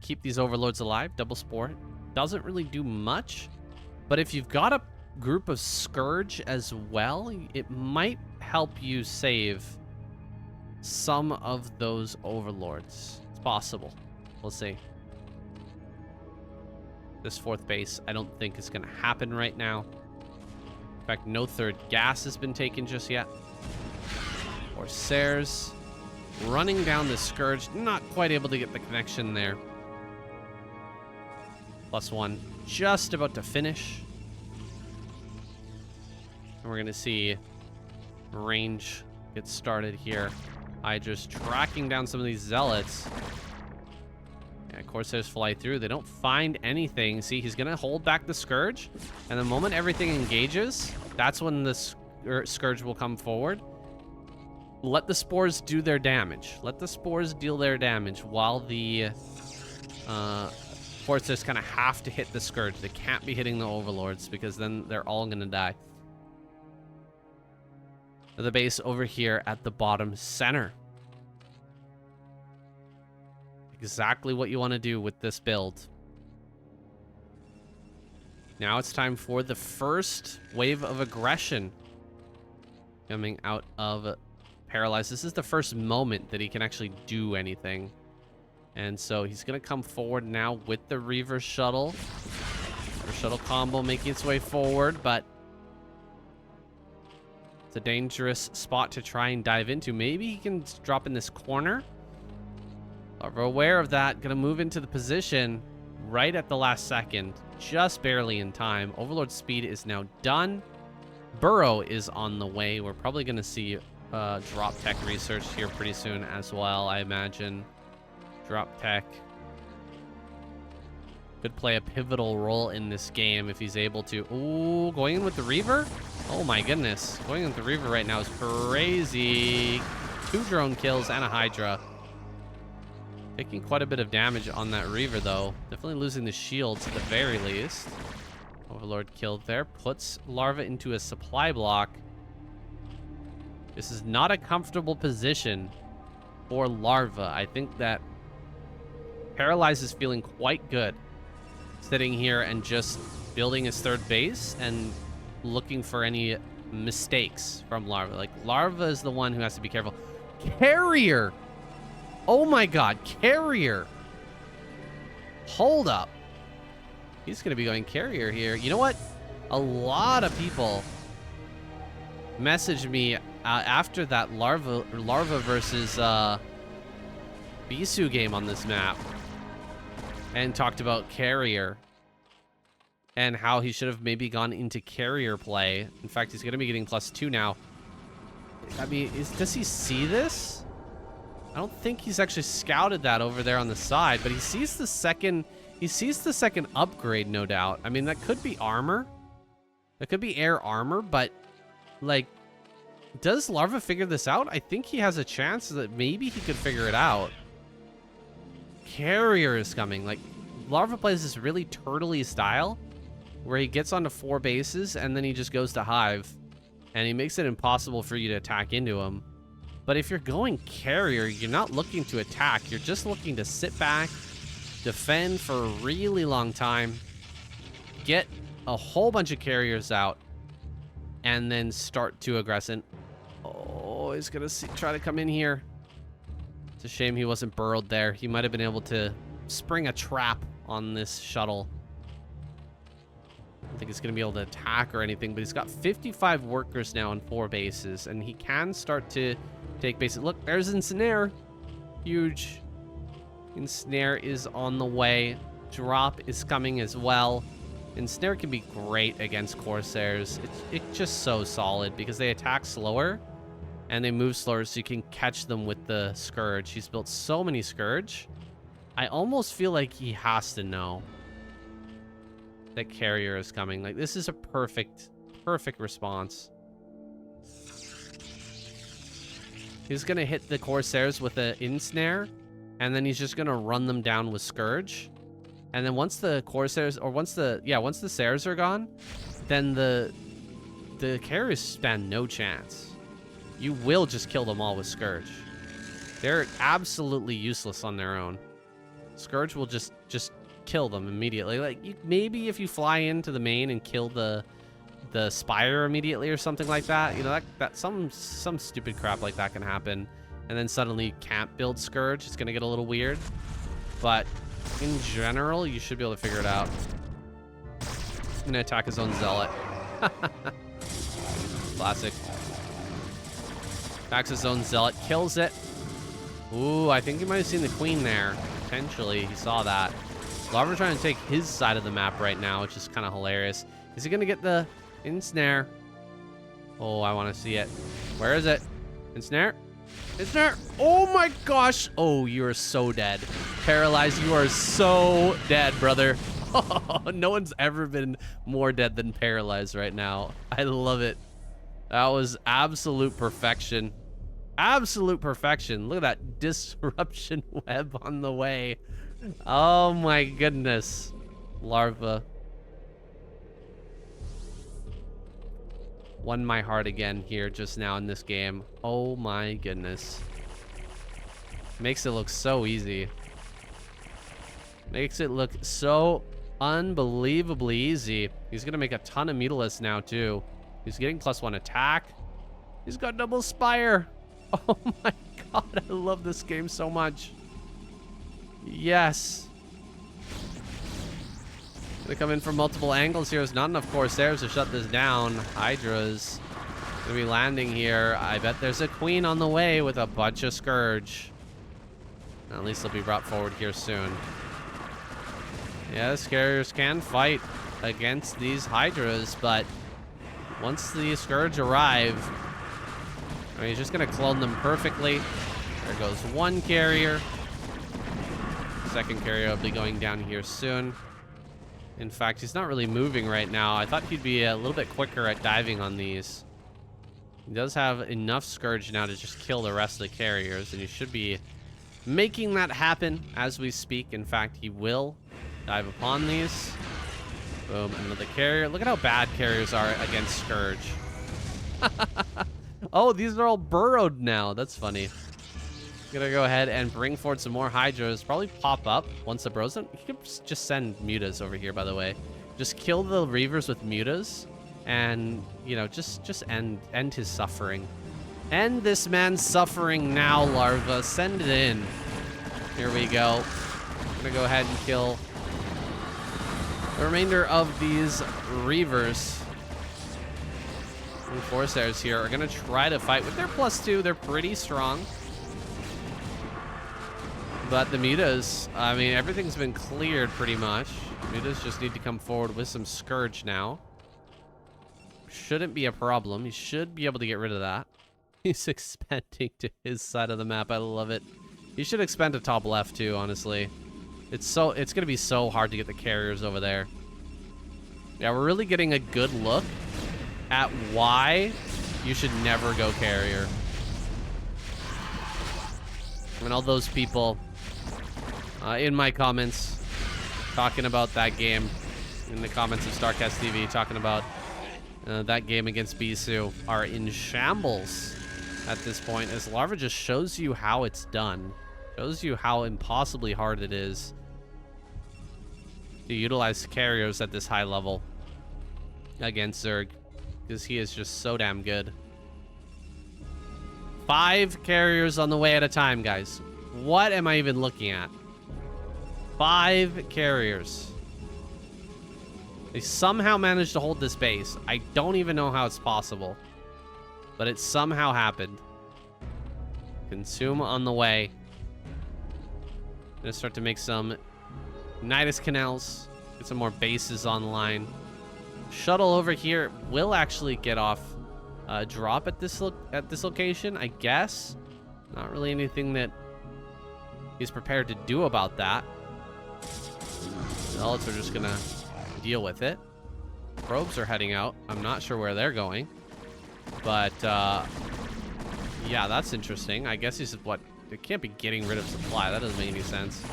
keep these Overlords alive. Double Spore doesn't really do much, but if you've got a group of Scourge as well, it might help you save some of those Overlords. It's possible. We'll see. This 4th base, I don't think is going to happen right now. In fact, no 3rd gas has been taken just yet. Corsairs running down the Scourge, not quite able to get the connection there. +1, just about to finish. And we're going to see range get started here. Hydra's tracking down some of these Zealots. Yeah, Corsairs fly through. They don't find anything. See, he's going to hold back the Scourge. And the moment everything engages, that's when the Scourge will come forward. Let the Spores do their damage. Let the Spores deal their damage while the Corsairs kind of have to hit the Scourge. They can't be hitting the Overlords because then they're all going to die. the base over here at the bottom center. Exactly what you want to do with this build. Now it's time for the first wave of aggression coming out of Paralyze. This is the first moment that he can actually do anything. And so he's going to come forward now with the Reaver Shuttle. Reaver Shuttle combo making its way forward, but it's a dangerous spot to try and dive into. Maybe he can drop in this corner. We're aware of that. Going to move into the position right at the last second. Just barely in time. Overlord speed is now done. Burrow is on the way. We're probably going to see drop tech research here pretty soon as well, I imagine. Drop tech could play a pivotal role in this game if he's able to. Ooh, going in with the Reaver? Oh my goodness. Going in with the Reaver right now is crazy. 2 drone kills and a Hydra. Taking quite a bit of damage on that Reaver, though. Definitely losing the shields at the very least. Overlord killed there. Puts Larva into a supply block. This is not a comfortable position for Larva. I think that Paralyze is feeling quite good sitting here and just building his third base and looking for any mistakes from Larva. Like, Larva is the one who has to be careful. Carrier! Oh my god, Carrier! Hold up. He's going to be going Carrier here. You know what? A lot of people messaged me after that Larva versus Bisu game on this map and talked about Carrier and how he should have maybe gone into Carrier play. In fact, he's going to be getting +2 now. I mean, does he see this? I don't think he's actually scouted that over there on the side, but he sees the second upgrade, no doubt. I mean, that could be armor. That could be air armor, but like, does Larva figure this out? I think he has a chance that maybe he could figure it out. Carrier is coming. Like, Larva plays this really turtley style where he gets onto 4 bases and then he just goes to Hive and he makes it impossible for you to attack into him. But if you're going Carrier, you're not looking to attack. You're just looking to sit back, defend for a really long time, get a whole bunch of Carriers out, and then start to aggress. And oh, he's going to try to come in here. It's a shame he wasn't burrowed there. He might have been able to spring a trap on this shuttle. I don't think he's going to be able to attack or anything, but he's got 55 workers now on 4 bases, and he can start to take bases. Look, there's Ensnare. Huge. Ensnare is on the way. Drop is coming as well. Ensnare can be great against Corsairs. It's just so solid because they attack slower and they move slower, so you can catch them with the Scourge. He's built so many Scourge. I almost feel like he has to know that Carrier is coming. Like, this is a perfect response. He's going to hit the Corsairs with an Ensnare, and then he's just going to run them down with Scourge. And then once the Corsairs, or once the Sares are gone, then the Carriers stand no chance. You will just kill them all with Scourge. They're absolutely useless on their own. Scourge will just kill them immediately. Like, maybe if you fly into the main and kill the Spire immediately or something like that, you know, that some stupid crap like that can happen, and then suddenly you can't build Scourge. It's gonna get a little weird, but in general, you should be able to figure it out. He's gonna attack his own Zealot. Classic. Attacks his own Zealot, kills it. Ooh, I think he might have seen the Queen there. Potentially, he saw that. Larva trying to take his side of the map right now, which is kind of hilarious. Is he gonna get the Ensnare? Oh, I want to see it. Where is it? Ensnare? Ensnare! Oh my gosh! Oh, you are so dead. Paralyze, you are so dead, brother. Oh, no one's ever been more dead than Paralyze right now. I love it. That was absolute perfection. Absolute perfection. Look at that disruption web on the way. Oh my goodness. Larva. won my heart again here just now in this game. Oh my goodness. Makes it look so easy. Makes it look so unbelievably easy. He's gonna make a ton of Mutalisks now too. He's getting +1 attack. He's got double Spire. Oh my god, I love this game so much. Yes. Gonna come in from multiple angles here. There's not enough Corsairs to shut this down. Hydra's gonna be landing here. I bet there's a Queen on the way with a bunch of Scourge. At least they'll be brought forward here soon. Yes, carriers can fight against these Hydras, but once the Scourge arrive, I mean, he's just gonna clone them perfectly. There goes one carrier. Second carrier will be going down here soon. In fact, he's not really moving right now. I thought he'd be a little bit quicker at diving on these. He does have enough Scourge now to just kill the rest of the carriers, and he should be making that happen as we speak. In fact, he will dive upon these. Boom, another carrier. Look at how bad carriers are against Scourge. Oh, these are all burrowed now. That's funny. Gonna go ahead and bring forward some more Hydras. Probably pop up once the bros. He could just send Mutas over here, by the way. Just kill the Reavers with Mutas, and you know, just end his suffering. End this man's suffering now, Larva. Send it in. Here we go. Gonna go ahead and kill the remainder of these Reavers. And Corsairs here are gonna try to fight with their +2. They're pretty strong. But the Mutas, I mean, everything's been cleared pretty much. Mutas just need to come forward with some Scourge now. Shouldn't be a problem. He should be able to get rid of that. He's expanding to his side of the map. I love it. He should expand to top left too, honestly. It's gonna be so hard to get the carriers over there. Yeah, we're really getting a good look at why you should never go carrier. And all those people in my comments talking about that game, in the comments of Starcast TV, talking about that game against Bisu, are in shambles at this point, as Larva just shows you how it's done. Shows you how impossibly hard it is to utilize carriers at this high level against Zerg, because he is just so damn good. 5 carriers on the way at a time, guys. What am I even looking at? 5 carriers. They somehow managed to hold this base. I don't even know how it's possible, but it somehow happened. Consume on the way. Gonna start to make some Nidus canals, get some more bases online. Shuttle over here will actually get off drop at this location, I guess. Not really anything that he's prepared to do about that. Zealots are just gonna deal with it. Probes are heading out. I'm not sure where they're going, but yeah, that's interesting. I guess he's what? They can't be getting rid of supply. That doesn't make any sense.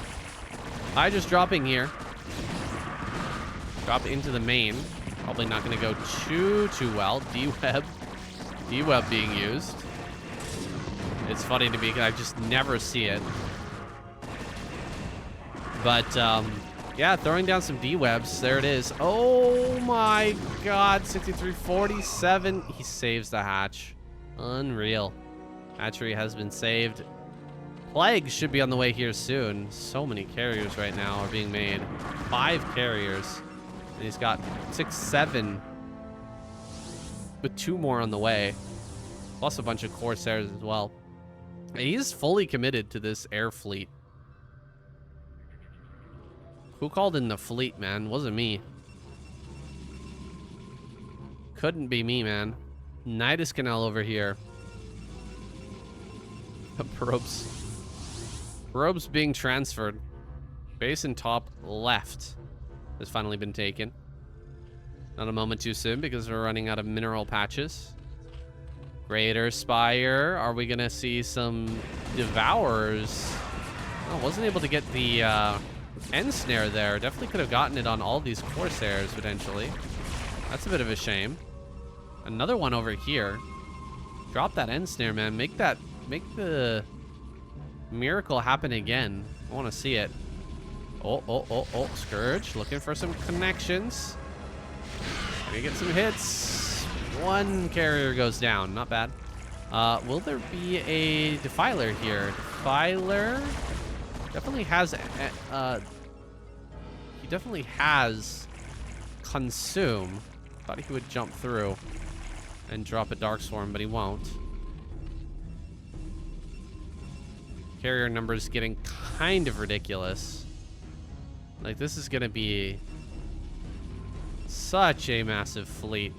Just dropping here. Drop into the main. Probably not going to go too well. D-Web being used. It's funny to me because I just never see it. But yeah, throwing down some D-Webs. There it is. Oh my god, 63-47. He saves the hatch. Unreal. Hatchery has been saved. Plague should be on the way here soon. So many carriers right now are being made. 5 carriers. And he's got 6, 7. With 2 more on the way. Plus a bunch of Corsairs as well. And he's fully committed to this air fleet. Who called in the fleet, man? Wasn't me. Couldn't be me, man. Nidus Canal over here. Probes being transferred. Base and top left has finally been taken. Not a moment too soon because we're running out of mineral patches. Greater Spire. Are we gonna see some Devourers? Oh, wasn't able to get the end snare there. Definitely could have gotten it on all these Corsairs potentially. That's a bit of a shame. Another one over here. Drop that end snare, man. Make the miracle happen again. I want to see it. Oh, Scourge looking for some connections. Gonna get some hits. One carrier goes down, not bad. Will there be a Defiler here? Defiler definitely has, he definitely has Consume. Thought he would jump through and drop a Dark Swarm, but he won't. Carrier numbers getting kind of ridiculous. Like, this is gonna be such a massive fleet.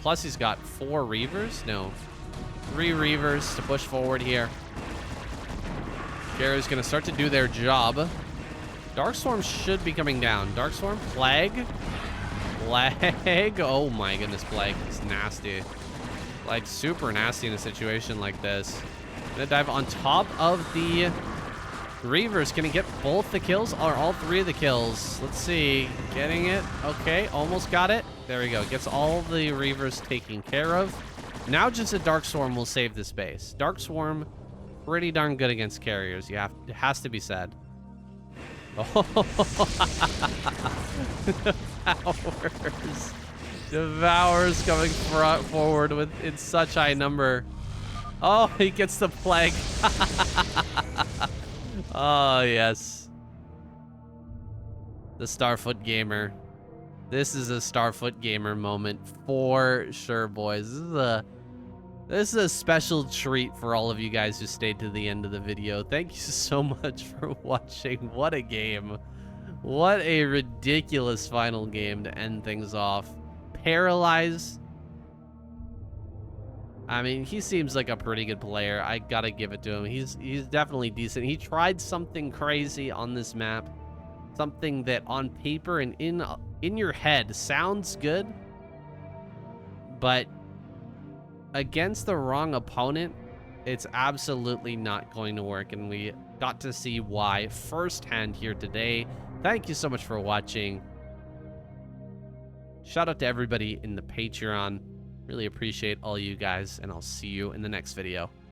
Plus, he's got 4 Reavers? No. 3 Reavers to push forward here. Carrier's gonna start to do their job. Dark Swarm should be coming down. Dark Swarm, Plague. Plague. Oh my goodness, Plague is nasty. Like, super nasty in a situation like this. Gonna dive on top of the Reavers. Can he get both the kills or all 3 of the kills? Let's see. Getting it. Okay, almost got it. There we go. Gets all the Reavers taken care of. Now just a Dark Swarm will save this base. Dark Swarm, pretty darn good against carriers. It has to be said. Oh, Devours coming forward in such high number. Oh, he gets the Plague. Oh, yes. The Starfoot Gamer. This is a Starfoot Gamer moment for sure, boys. This is a special treat for all of you guys who stayed to the end of the video. Thank you so much for watching. What a game. What a ridiculous final game to end things off. Paralyze. I mean, he seems like a pretty good player. I gotta give it to him. He's definitely decent. He tried something crazy on this map. Something that on paper and in your head sounds good. But against the wrong opponent, it's absolutely not going to work. And we got to see why firsthand here today. Thank you so much for watching. Shout out to everybody in the Patreon. Really appreciate all you guys, and I'll see you in the next video.